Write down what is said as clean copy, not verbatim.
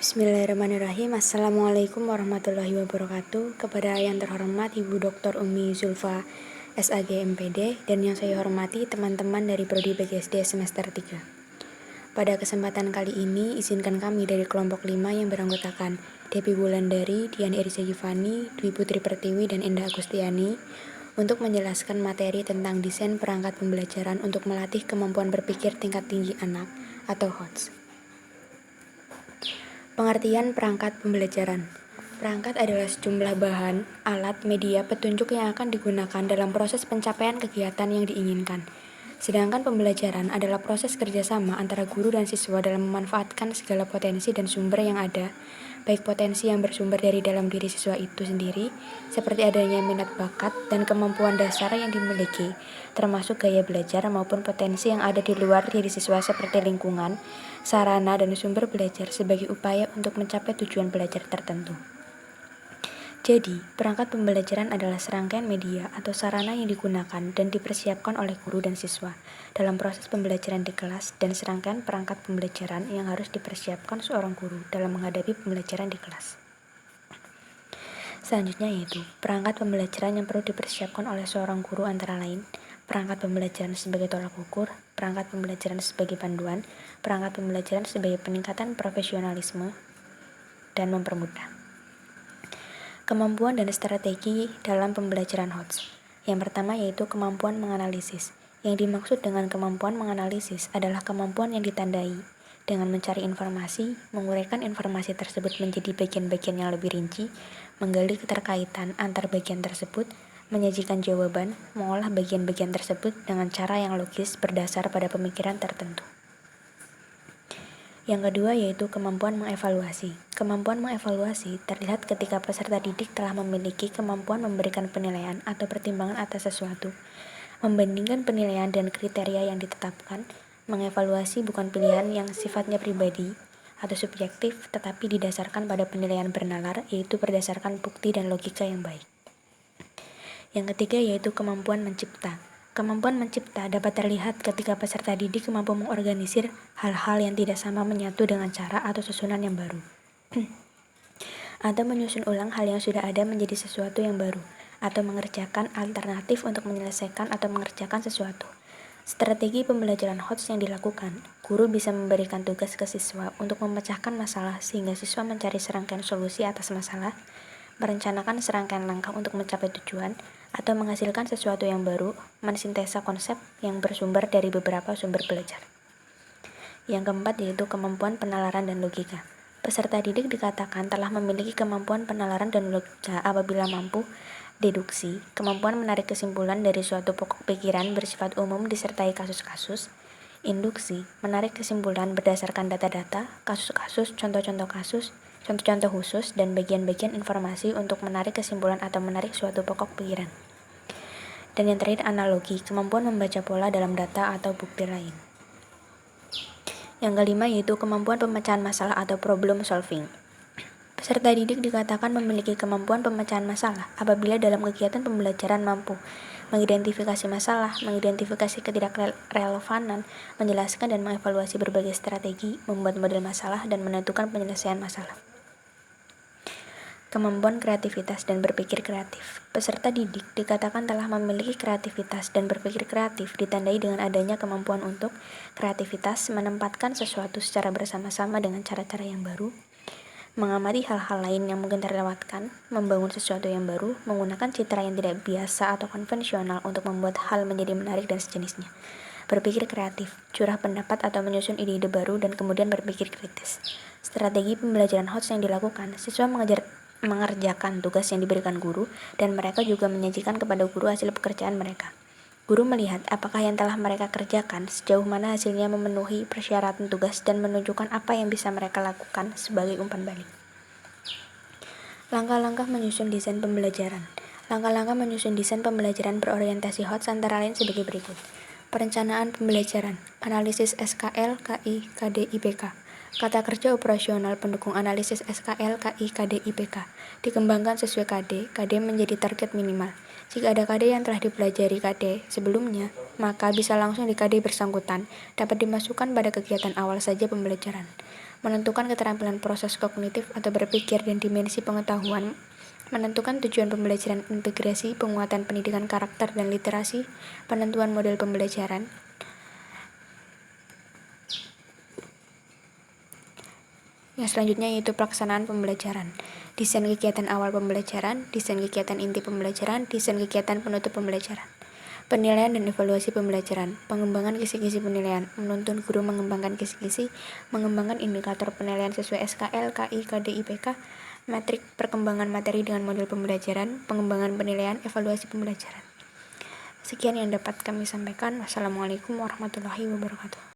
Bismillahirrahmanirrahim. Assalamualaikum warahmatullahi wabarakatuh. Kepada yang terhormat Ibu Dr. Umi Zulfa SAG MPD dan yang saya hormati teman-teman dari Prodi PGSD semester 3. Pada kesempatan kali ini izinkan kami dari kelompok 5 yang beranggotakan Depi Wulandari, Dian Irisa Gifani, Dwi Putri Pertiwi, dan Endah Agustiani untuk menjelaskan materi tentang desain perangkat pembelajaran untuk melatih kemampuan berpikir tingkat tinggi anak atau HOTS. Pengertian perangkat pembelajaran. Perangkat adalah sejumlah bahan, alat, media, petunjuk yang akan digunakan dalam proses pencapaian kegiatan yang diinginkan. Sedangkan pembelajaran adalah proses kerjasama antara guru dan siswa dalam memanfaatkan segala potensi dan sumber yang ada, baik potensi yang bersumber dari dalam diri siswa itu sendiri, seperti adanya minat bakat dan kemampuan dasar yang dimiliki, termasuk gaya belajar maupun potensi yang ada di luar diri siswa seperti lingkungan, sarana, dan sumber belajar sebagai upaya untuk mencapai tujuan belajar tertentu. Jadi, perangkat pembelajaran adalah serangkaian media atau sarana yang digunakan dan dipersiapkan oleh guru dan siswa dalam proses pembelajaran di kelas dan serangkaian perangkat pembelajaran yang harus dipersiapkan seorang guru dalam menghadapi pembelajaran di kelas. Selanjutnya yaitu perangkat pembelajaran yang perlu dipersiapkan oleh seorang guru antara lain perangkat pembelajaran sebagai tolak ukur, perangkat pembelajaran sebagai panduan, perangkat pembelajaran sebagai peningkatan profesionalisme, dan mempermudah. Kemampuan dan strategi dalam pembelajaran HOTS. Yang pertama yaitu kemampuan menganalisis. Yang dimaksud dengan kemampuan menganalisis adalah kemampuan yang ditandai dengan mencari informasi, menguraikan informasi tersebut menjadi bagian-bagian yang lebih rinci, menggali keterkaitan antar bagian tersebut, menyajikan jawaban, mengolah bagian-bagian tersebut dengan cara yang logis berdasar pada pemikiran tertentu. Yang kedua yaitu kemampuan mengevaluasi. Kemampuan mengevaluasi terlihat ketika peserta didik telah memiliki kemampuan memberikan penilaian atau pertimbangan atas sesuatu, membandingkan penilaian dan kriteria yang ditetapkan, mengevaluasi bukan pilihan yang sifatnya pribadi atau subjektif tetapi didasarkan pada penilaian bernalar yaitu berdasarkan bukti dan logika yang baik. Yang ketiga yaitu kemampuan mencipta. Kemampuan mencipta dapat terlihat ketika peserta didik mampu mengorganisir hal-hal yang tidak sama menyatu dengan cara atau susunan yang baru. Atau menyusun ulang hal yang sudah ada menjadi sesuatu yang baru, atau mengerjakan alternatif untuk menyelesaikan atau mengerjakan sesuatu. Strategi pembelajaran HOTS yang dilakukan, guru bisa memberikan tugas ke siswa untuk memecahkan masalah sehingga siswa mencari serangkaian solusi atas masalah, merencanakan serangkaian langkah untuk mencapai tujuan, atau menghasilkan sesuatu yang baru, mensintesa konsep yang bersumber dari beberapa sumber belajar. Yang keempat yaitu kemampuan penalaran dan logika. Peserta didik dikatakan telah memiliki kemampuan penalaran dan logika apabila mampu deduksi, kemampuan menarik kesimpulan dari suatu pokok pikiran bersifat umum disertai kasus-kasus, induksi, menarik kesimpulan berdasarkan data-data, kasus-kasus, contoh-contoh kasus, contoh-contoh khusus, dan bagian-bagian informasi untuk menarik kesimpulan atau menarik suatu pokok pikiran. Dan yang terakhir analogi, kemampuan membaca pola dalam data atau bukti lain. Yang kelima yaitu kemampuan pemecahan masalah atau problem solving. Peserta didik dikatakan memiliki kemampuan pemecahan masalah apabila dalam kegiatan pembelajaran mampu mengidentifikasi masalah, mengidentifikasi ketidakrelevanan, menjelaskan dan mengevaluasi berbagai strategi, membuat model masalah, dan menentukan penyelesaian masalah. Kemampuan kreativitas dan berpikir kreatif. Peserta didik dikatakan telah memiliki kreativitas dan berpikir kreatif ditandai dengan adanya kemampuan untuk kreativitas menempatkan sesuatu secara bersama-sama dengan cara-cara yang baru, mengamati hal-hal lain yang mungkin terlewatkan, membangun sesuatu yang baru, menggunakan citra yang tidak biasa atau konvensional untuk membuat hal menjadi menarik dan sejenisnya. Berpikir kreatif, curah pendapat atau menyusun ide-ide baru dan kemudian berpikir kritis. Strategi pembelajaran HOTS yang dilakukan, siswa mengerjakan tugas yang diberikan guru dan mereka juga menyajikan kepada guru hasil pekerjaan mereka. Guru melihat apakah yang telah mereka kerjakan, sejauh mana hasilnya memenuhi persyaratan tugas dan menunjukkan apa yang bisa mereka lakukan sebagai umpan balik. Langkah-langkah menyusun desain pembelajaran. Langkah-langkah menyusun desain pembelajaran berorientasi HOTS antara lain sebagai berikut. Perencanaan pembelajaran, analisis SKL, KI, KD, IPK. Kata kerja operasional pendukung analisis SKL, KI, KD, IPK. Dikembangkan sesuai KD, KD menjadi target minimal. Jika ada KD yang telah dipelajari KD sebelumnya, maka bisa langsung di KD bersangkutan, dapat dimasukkan pada kegiatan awal saja pembelajaran. menentukan keterampilan proses kognitif atau berpikir dan dimensi pengetahuan, menentukan tujuan pembelajaran integrasi, penguatan pendidikan karakter dan literasi, penentuan model pembelajaran. Yang selanjutnya yaitu pelaksanaan pembelajaran. Desain kegiatan awal pembelajaran, desain kegiatan inti pembelajaran, desain kegiatan penutup pembelajaran. Penilaian dan evaluasi pembelajaran, pengembangan kisi-kisi penilaian, menuntun guru mengembangkan kisi-kisi, mengembangkan indikator penilaian sesuai SKL, KI, KD, IPK, metrik perkembangan materi dengan model pembelajaran, pengembangan penilaian, evaluasi pembelajaran. Sekian yang dapat kami sampaikan. Wassalamualaikum warahmatullahi wabarakatuh.